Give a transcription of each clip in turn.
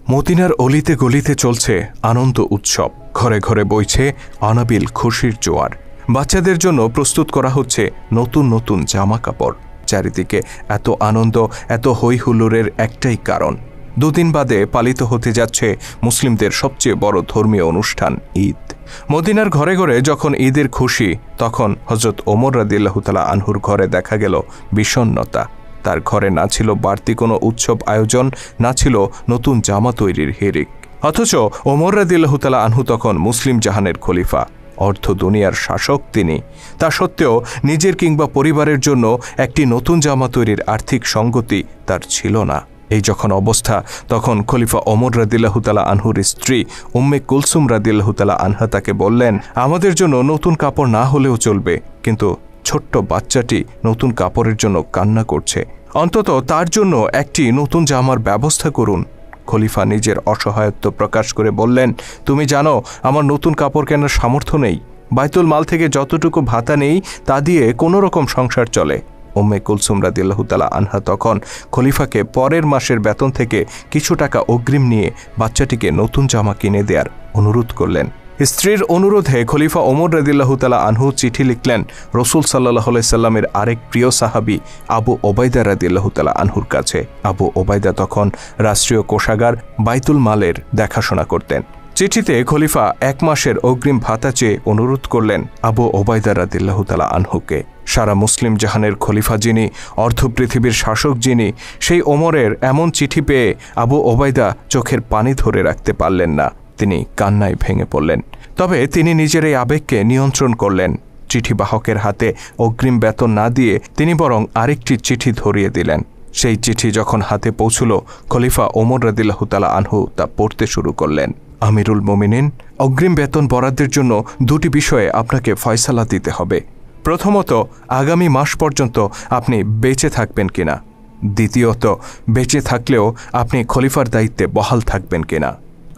মদিনার অলিতে গলিতে চলছে আনন্দ উৎসব, ঘরে ঘরে বইছে অনাবিল খুশির জোয়ার। বাচ্চাদের জন্য প্রস্তুত করা হচ্ছে নতুন নতুন জামা কাপড়। চারিদিকে এত আনন্দ, এত হই হুল্লোড়ের একটাই কারণ, দুদিন বাদে পালিত হতে যাচ্ছে মুসলিমদের সবচেয়ে বড় ধর্মীয় অনুষ্ঠান ঈদ। মদিনার ঘরে ঘরে যখন ঈদের খুশি, তখন হযরত ওমর রাদিয়াল্লাহু তাআলা আনহুর ঘরে দেখা গেল বিষণ্ণতা। তার ঘরে না ছিল বাড়তি কোনো উৎসব আয়োজন, না ছিল নতুন জামা তৈরির হিড়িক। অথচ ওমর রাদিয়াল্লাহু তাআলা আনহু তখন মুসলিম জাহানের খলিফা, অর্ধ দুনিয়ার শাসক তিনি। তা সত্ত্বেও নিজের কিংবা পরিবারের জন্য একটি নতুন জামা তৈরির আর্থিক সঙ্গতি তার ছিল না। এই যখন অবস্থা, তখন খলিফা ওমর রাদিয়াল্লাহু তাআলা আনহুর স্ত্রী উম্মে কুলসুম রাদিয়াল্লাহু তাআলা আনহা তাকে বললেন, আমাদের জন্য নতুন কাপড় না হলেও চলবে, কিন্তু ছোট্ট বাচ্চাটি নতুন কাপড়ের জন্য কান্না করছে, অন্তত তার জন্য একটি নতুন জামার ব্যবস্থা করুন। খলিফা নিজের অসহায়ত্ব প্রকাশ করে বললেন, তুমি জানো আমার নতুন কাপড় কেনার সামর্থ্য নেই, বাইতুল মাল থেকে যতটুকু ভাতা নেই তা দিয়ে কোনো রকম সংসার চলে। উম্মে কুলসুম রাদিয়াল্লাহু তাআলা আনহা তখন খলিফাকে পরের মাসের বেতন থেকে কিছু টাকা অগ্রিম নিয়ে বাচ্চাটিকে নতুন জামা কিনে দেওয়ার অনুরোধ করলেন। স্ত্রীর অনুরোধে খলিফা ওমর রাদিয়াল্লাহু তাআলা আনহু চিঠি লিখলেন রাসূল সাল্লাল্লাহু আলাইহি সাল্লামের আরেক প্রিয় সাহাবী আবু ওবায়দা রাদিয়াল্লাহু তাআলা আনহুর কাছে। আবু ওবায়দা তখন রাষ্ট্রীয় কোষাগার বাইতুল মালের দেখাশোনা করতেন। চিঠিতে খলিফা 1 মাসের অগ্রিম ভাতা চেয়ে অনুরোধ করলেন আবু ওবায়দা রাদিয়াল্লাহু তাআলা আনহুকে। সারা মুসলিম জাহানের খলিফা যিনি, অর্ধ পৃথিবীর শাসক যিনি, সেই ওমরের এমন চিঠি পেয়ে আবু ওবায়দা চোখের পানি ধরে রাখতে পারলেন না। তিনি কান্নায় ভেঙে পড়লেন। তবে তিনি নিজের এই আবেগকে নিয়ন্ত্রণ করলেন। চিঠি বাহকের হাতে অগ্রিম বেতন না দিয়ে তিনি বরং আরেকটি চিঠি ধরিয়ে দিলেন। সেই চিঠি যখন হাতে পৌঁছল, খলিফা ওমর রাদিয়াল্লাহু তাআলা আনহু তা পড়তে শুরু করলেন। আমিরুল মুমিনিন, অগ্রিম বেতন বরাদ্দের জন্য 2টি বিষয়ে আপনাকে ফয়সালা দিতে হবে। প্রথমত, আগামী মাস পর্যন্ত আপনি বেঁচে থাকবেন কিনা। দ্বিতীয়ত, বেঁচে থাকলেও আপনি খলিফার দায়িত্বে বহাল থাকবেন কিনা।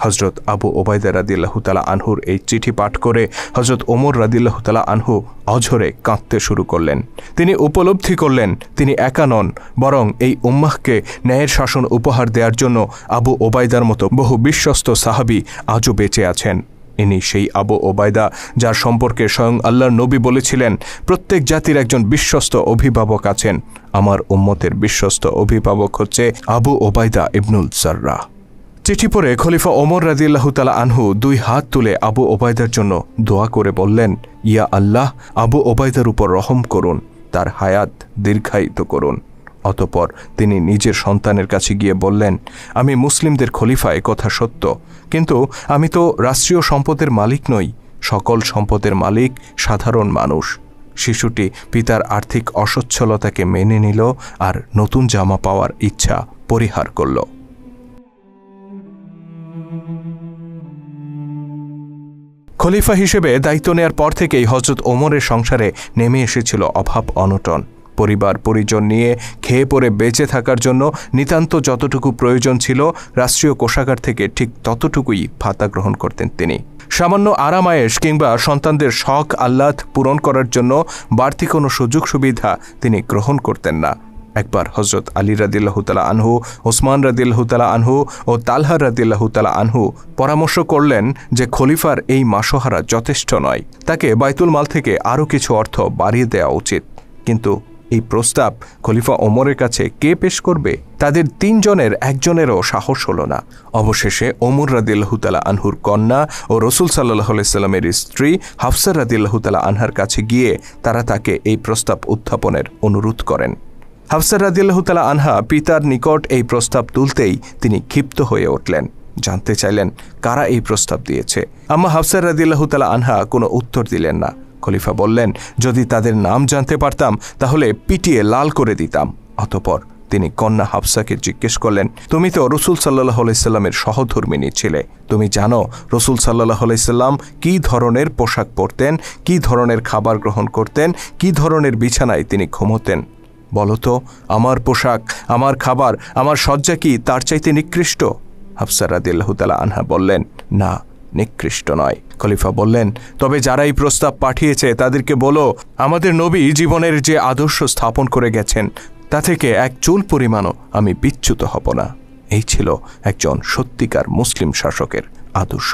হযরত আবু ওবায়দা রাদিয়াল্লাহু তাআলা আনহুর এই চিঠি পাঠ করে হযরত ওমর রাদিয়াল্লাহু তাআলা আনহু অঝরে কাঁদতে শুরু করলেন। তিনি উপলব্ধি করলেন তিনি একা নন, বরং এই উম্মাহকে ন্যায়ের শাসন উপহার দেওয়ার জন্য আবু ওবায়দার মতো বহু বিশ্বস্ত সাহাবী আজও বেঁচে আছেন। ইনি সেই আবু ওবায়দা যার সম্পর্কে স্বয়ং আল্লাহর নবী বলেছিলেন, প্রত্যেক জাতির একজন বিশ্বস্ত অভিভাবক আছেন, আমার উম্মতের বিশ্বস্ত অভিভাবক হচ্ছে আবু ওবায়দা ইবনুল জাররাহ। চিঠি পড়ে খলিফা ওমর রাদিয়াল্লাহু তাআলা আনহু 2 হাত তুলে আবু ওবায়দার জন্য দোয়া করে বললেন, ইয়া আল্লাহ, আবু ওবায়দার উপর রহম করুন, তার হায়াত দীর্ঘায়িত করুন। অতঃপর তিনি নিজের সন্তানের কাছে গিয়ে বললেন, আমি মুসলিমদের খলিফা, এ কথা সত্য, কিন্তু আমি তো রাষ্ট্রীয় সম্পদের মালিক নই, সকল সম্পদের মালিক সাধারণ মানুষ। শিশুটি পিতার আর্থিক অসচ্ছলতাকে মেনে নিল আর নতুন জামা পাওয়ার ইচ্ছা পরিহার করল। খলিফা হিসেবে দায়িত্ব নেয়ার পর থেকেই হযরত ওমরের সংসারে নেমে এসেছিল অভাব অনটন। পরিবার পরিজন নিয়ে খেয়ে পরে বেঁচে থাকার জন্য নিতান্ত যতটুকু প্রয়োজন ছিল, রাষ্ট্রীয় কোষাগার থেকে ঠিক ততটুকুই ভাতা গ্রহণ করতেন তিনি। সামান্য আরামায়েশ কিংবা সন্তানদের শখ আহ্লাদ পূরণ করার জন্য বাড়তি কোনো সুযোগ সুবিধা তিনি গ্রহণ করতেন না। একবার হযরত আলী রাদিয়াল্লাহু তাআলা আনহু, ওসমান রাদিয়াল্লাহু তাআলা আনহু ও তালহা রাদিয়াল্লাহু তাআলা আনহু পরামর্শ করলেন যে খলিফার এই মাসোহারা যথেষ্ট নয়, তাকে বাইতুল মাল থেকে আরও কিছু অর্থ বাড়িয়ে দেওয়া উচিত। কিন্তু এই প্রস্তাব খলিফা ওমরের কাছে কে পেশ করবে? তাদের 3 জনের একজনেরও সাহস হল না। অবশেষে ওমর রাদিয়াল্লাহু তাআলা আনহুর কন্যা ও রাসূল সাল্লাল্লাহু আলাইহি সাল্লামের স্ত্রী হাফসা রাদিয়াল্লাহু তাআলা আনহার কাছে গিয়ে তারা তাকে এই প্রস্তাব উত্থাপনের অনুরোধ করেন। হাফসা রাদিয়াল্লাহু তাআলা আনহা পিতার নিকট এই প্রস্তাব তুলতেই তিনি ক্ষিপ্ত হয়ে উঠলেন। জানতে চাইলেন কারা এই প্রস্তাব দিয়েছে। আম্মা হাফসা রাদিয়াল্লাহু তাআলা আনহা কোনো উত্তর দিলেন না। খলিফা বললেন, যদি তাদের নাম জানতে পারতাম তাহলে পিটিয়ে লাল করে দিতাম। অতঃপর তিনি কন্যা হাফসাকে জিজ্ঞেস করলেন, তুমি তো রাসূল সাল্লাল্লাহু আলাইহি সাল্লামের সহধর্মিণী ছিলে, তুমি জানো রাসূল সাল্লাল্লাহু আলাইহি সাল্লাম কী ধরনের পোশাক পরতেন, কী ধরনের খাবার গ্রহণ করতেন, কী ধরনের বিছানায় তিনি ঘুমোতেন। বলতো, আমার পোশাক, আমার খাবার, আমার শয্যা কি তার চাইতে নিকৃষ্ট? হাফসা রাদিয়াল্লাহু তাআলা আনহা বললেন, না, নিকৃষ্ট নয়। খলিফা বললেন, তবে যারা এই প্রস্তাব পাঠিয়েছে তাদেরকে বলো, আমাদের নবী জীবনের যে আদর্শ স্থাপন করে গেছেন তা থেকে 1 চুল পরিমাণও আমি বিচ্যুত হব না। এই ছিল একজন সত্যিকার মুসলিম শাসকের আদর্শ।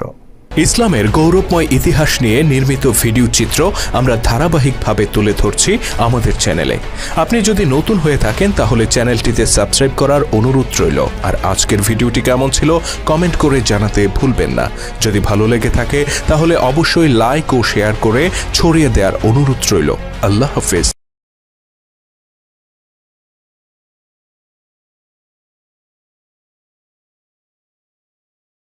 ইসলামের গৌরবময় ইতিহাস নিয়ে নির্মিত ভিডিও চিত্র আমরা ধারাবাহিকভাবে তুলে ধরছি আমাদের চ্যানেলে। আপনি যদি নতুন হয়ে থাকেন তাহলে চ্যানেলটিতে সাবস্ক্রাইব করার অনুরোধ রইল। আর আজকের ভিডিওটি কেমন ছিল কমেন্ট করে জানাতে ভুলবেন না। যদি ভালো লেগে থাকে তাহলে অবশ্যই লাইক ও শেয়ার করে ছড়িয়ে দেওয়ার অনুরোধ রইল। আল্লাহ হাফেজ।